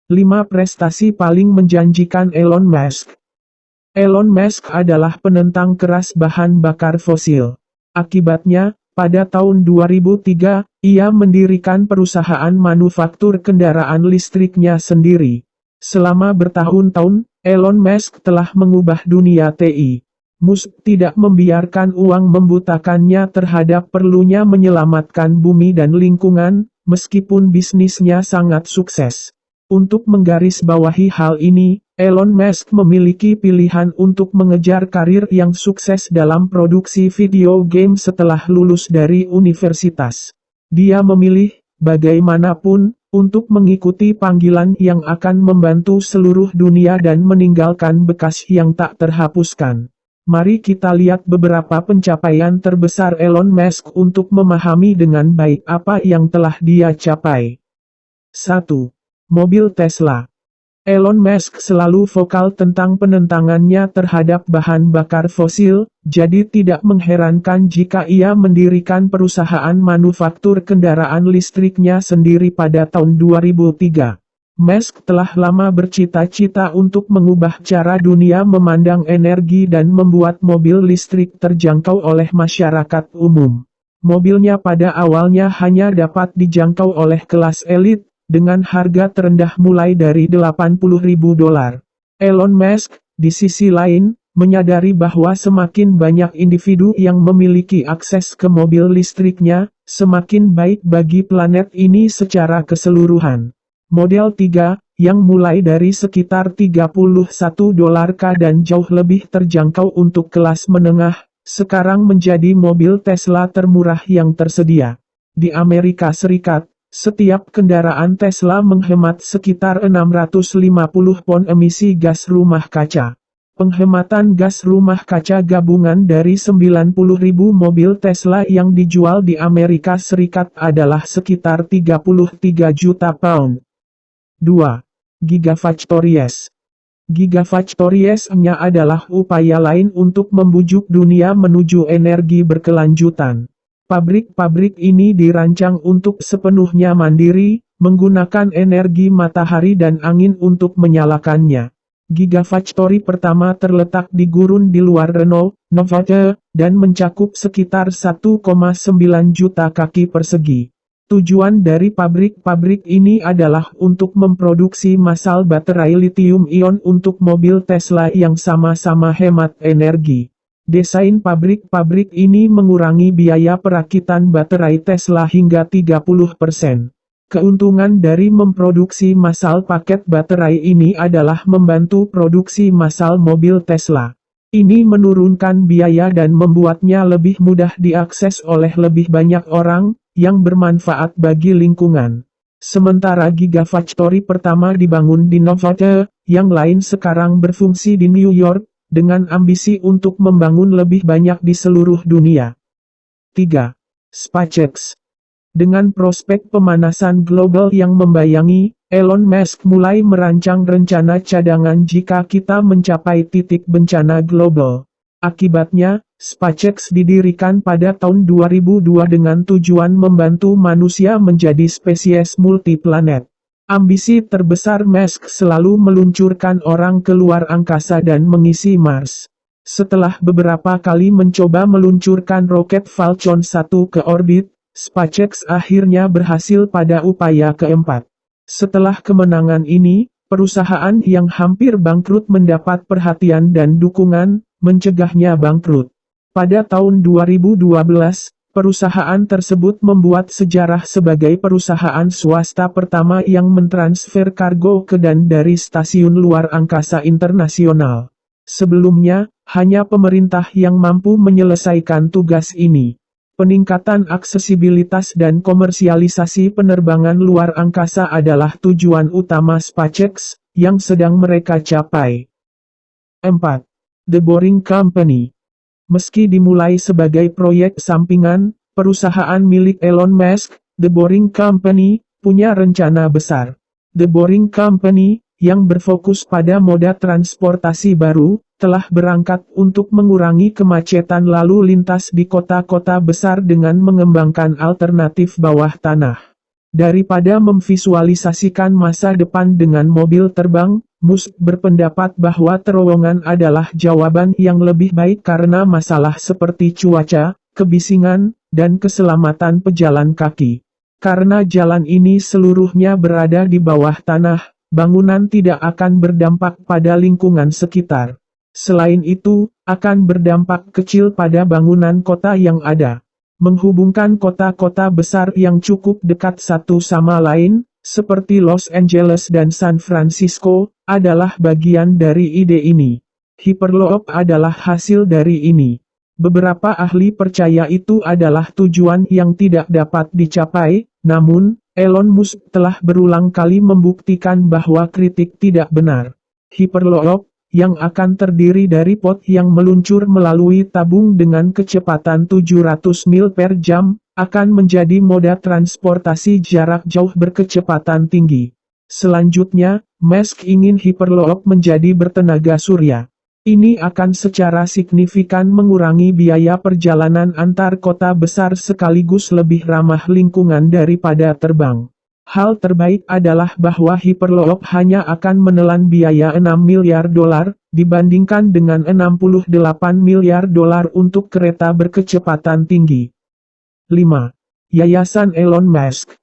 5 prestasi paling menjanjikan Elon Musk. Elon Musk adalah penentang keras bahan bakar fosil. Akibatnya, pada tahun 2003, ia mendirikan perusahaan manufaktur kendaraan listriknya sendiri. Selama bertahun-tahun, Elon Musk telah mengubah dunia TI. Musk tidak membiarkan uang membutakannya terhadap perlunya menyelamatkan bumi dan lingkungan, meskipun bisnisnya sangat sukses. Untuk menggarisbawahi hal ini, Elon Musk memiliki pilihan untuk mengejar karir yang sukses dalam produksi video game setelah lulus dari universitas. Dia memilih, bagaimanapun, untuk mengikuti panggilan yang akan membantu seluruh dunia dan meninggalkan bekas yang tak terhapuskan. Mari kita lihat beberapa pencapaian terbesar Elon Musk untuk memahami dengan baik apa yang telah dia capai. 1. Mobil Tesla. Elon Musk selalu vokal tentang penentangannya terhadap bahan bakar fosil, jadi tidak mengherankan jika ia mendirikan perusahaan manufaktur kendaraan listriknya sendiri pada tahun 2003. Musk telah lama bercita-cita untuk mengubah cara dunia memandang energi dan membuat mobil listrik terjangkau oleh masyarakat umum. Mobilnya pada awalnya hanya dapat dijangkau oleh kelas elit, dengan harga terendah mulai dari $80.000. Elon Musk, di sisi lain, menyadari bahwa semakin banyak individu yang memiliki akses ke mobil listriknya, semakin baik bagi planet ini secara keseluruhan. Model 3, yang mulai dari sekitar $31K dan jauh lebih terjangkau untuk kelas menengah, sekarang menjadi mobil Tesla termurah yang tersedia. Di Amerika Serikat, setiap kendaraan Tesla menghemat sekitar 650 pon emisi gas rumah kaca. Penghematan gas rumah kaca gabungan dari 90.000 mobil Tesla yang dijual di Amerika Serikat adalah sekitar 33 juta pound. 2. Gigafactories. Gigafactories-nya adalah upaya lain untuk membujuk dunia menuju energi berkelanjutan. Pabrik-pabrik ini dirancang untuk sepenuhnya mandiri, menggunakan energi matahari dan angin untuk menyalakannya. Gigafactory pertama terletak di gurun di luar Reno, Nevada, dan mencakup sekitar 1,9 juta kaki persegi. Tujuan dari pabrik-pabrik ini adalah untuk memproduksi massal baterai lithium-ion untuk mobil Tesla yang sama-sama hemat energi. Desain pabrik-pabrik ini mengurangi biaya perakitan baterai Tesla hingga 30%. Keuntungan dari memproduksi massal paket baterai ini adalah membantu produksi massal mobil Tesla. Ini menurunkan biaya dan membuatnya lebih mudah diakses oleh lebih banyak orang, yang bermanfaat bagi lingkungan. Sementara Gigafactory pertama dibangun di Nevada, yang lain sekarang berfungsi di New York, dengan ambisi untuk membangun lebih banyak di seluruh dunia. 3. SpaceX. Dengan prospek pemanasan global yang membayangi, Elon Musk mulai merancang rencana cadangan jika kita mencapai titik bencana global. Akibatnya, SpaceX didirikan pada tahun 2002 dengan tujuan membantu manusia menjadi spesies multiplanet. Ambisi terbesar Musk selalu meluncurkan orang ke luar angkasa dan mengisi Mars. Setelah beberapa kali mencoba meluncurkan roket Falcon 1 ke orbit, SpaceX akhirnya berhasil pada upaya keempat. Setelah kemenangan ini, perusahaan yang hampir bangkrut mendapat perhatian dan dukungan, mencegahnya bangkrut. Pada tahun 2012, perusahaan tersebut membuat sejarah sebagai perusahaan swasta pertama yang mentransfer kargo ke dan dari stasiun luar angkasa internasional. Sebelumnya, hanya pemerintah yang mampu menyelesaikan tugas ini. Peningkatan aksesibilitas dan komersialisasi penerbangan luar angkasa adalah tujuan utama SpaceX, yang sedang mereka capai. 4. The Boring Company. Meski dimulai sebagai proyek sampingan, perusahaan milik Elon Musk, The Boring Company, punya rencana besar. The Boring Company, yang berfokus pada moda transportasi baru, telah berangkat untuk mengurangi kemacetan lalu lintas di kota-kota besar dengan mengembangkan alternatif bawah tanah. Daripada memvisualisasikan masa depan dengan mobil terbang, Musk berpendapat bahwa terowongan adalah jawaban yang lebih baik karena masalah seperti cuaca, kebisingan, dan keselamatan pejalan kaki. Karena jalan ini seluruhnya berada di bawah tanah, bangunan tidak akan berdampak pada lingkungan sekitar. Selain itu, akan berdampak kecil pada bangunan kota yang ada. Menghubungkan kota-kota besar yang cukup dekat satu sama lain, seperti Los Angeles dan San Francisco, adalah bagian dari ide ini. Hyperloop adalah hasil dari ini. Beberapa ahli percaya itu adalah tujuan yang tidak dapat dicapai, namun, Elon Musk telah berulang kali membuktikan bahwa kritik tidak benar. Hyperloop, yang akan terdiri dari pot yang meluncur melalui tabung dengan kecepatan 700 mil per jam, akan menjadi moda transportasi jarak jauh berkecepatan tinggi. Selanjutnya, Musk ingin Hyperloop menjadi bertenaga surya. Ini akan secara signifikan mengurangi biaya perjalanan antar kota besar sekaligus lebih ramah lingkungan daripada terbang. Hal terbaik adalah bahwa Hyperloop hanya akan menelan biaya 6 miliar dolar, dibandingkan dengan 68 miliar dolar untuk kereta berkecepatan tinggi. 5. Yayasan Elon Musk.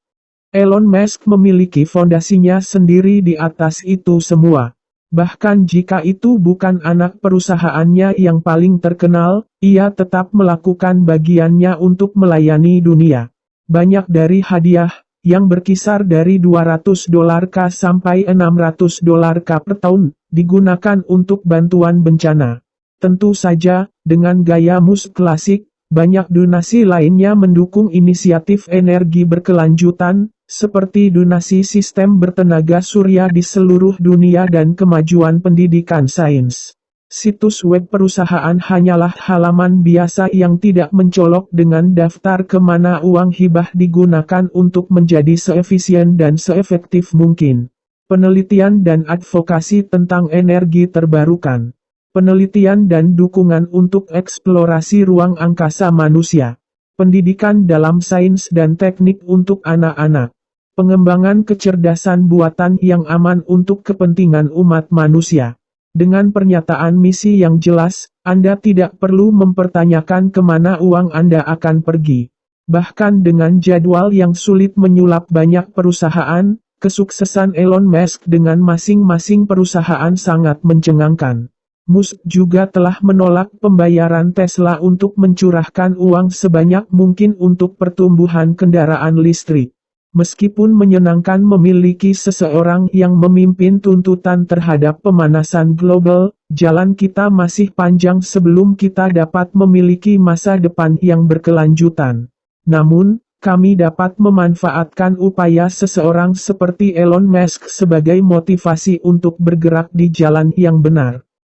Elon Musk memiliki fondasinya sendiri di atas itu semua. Bahkan jika itu bukan anak perusahaannya yang paling terkenal, ia tetap melakukan bagiannya untuk melayani dunia. Banyak dari hadiah, yang berkisar dari 200 dolar K sampai 600 dolar K per tahun, digunakan untuk bantuan bencana. Tentu saja, dengan gaya Musk klasik, banyak donasi lainnya mendukung inisiatif energi berkelanjutan, seperti donasi sistem bertenaga surya di seluruh dunia dan kemajuan pendidikan sains. Situs web perusahaan hanyalah halaman biasa yang tidak mencolok dengan daftar kemana uang hibah digunakan untuk menjadi seefisien dan seefektif mungkin. Penelitian dan advokasi tentang energi terbarukan. Penelitian dan dukungan untuk eksplorasi ruang angkasa manusia. Pendidikan dalam sains dan teknik untuk anak-anak. Pengembangan kecerdasan buatan yang aman untuk kepentingan umat manusia. Dengan pernyataan misi yang jelas, Anda tidak perlu mempertanyakan kemana uang Anda akan pergi. Bahkan dengan jadwal yang sulit menyulap banyak perusahaan, kesuksesan Elon Musk dengan masing-masing perusahaan sangat mencengangkan. Musk juga telah menolak pembayaran Tesla untuk mencurahkan uang sebanyak mungkin untuk pertumbuhan kendaraan listrik. Meskipun menyenangkan memiliki seseorang yang memimpin tuntutan terhadap pemanasan global, jalan kita masih panjang sebelum kita dapat memiliki masa depan yang berkelanjutan. Namun, kami dapat memanfaatkan upaya seseorang seperti Elon Musk sebagai motivasi untuk bergerak di jalan yang benar.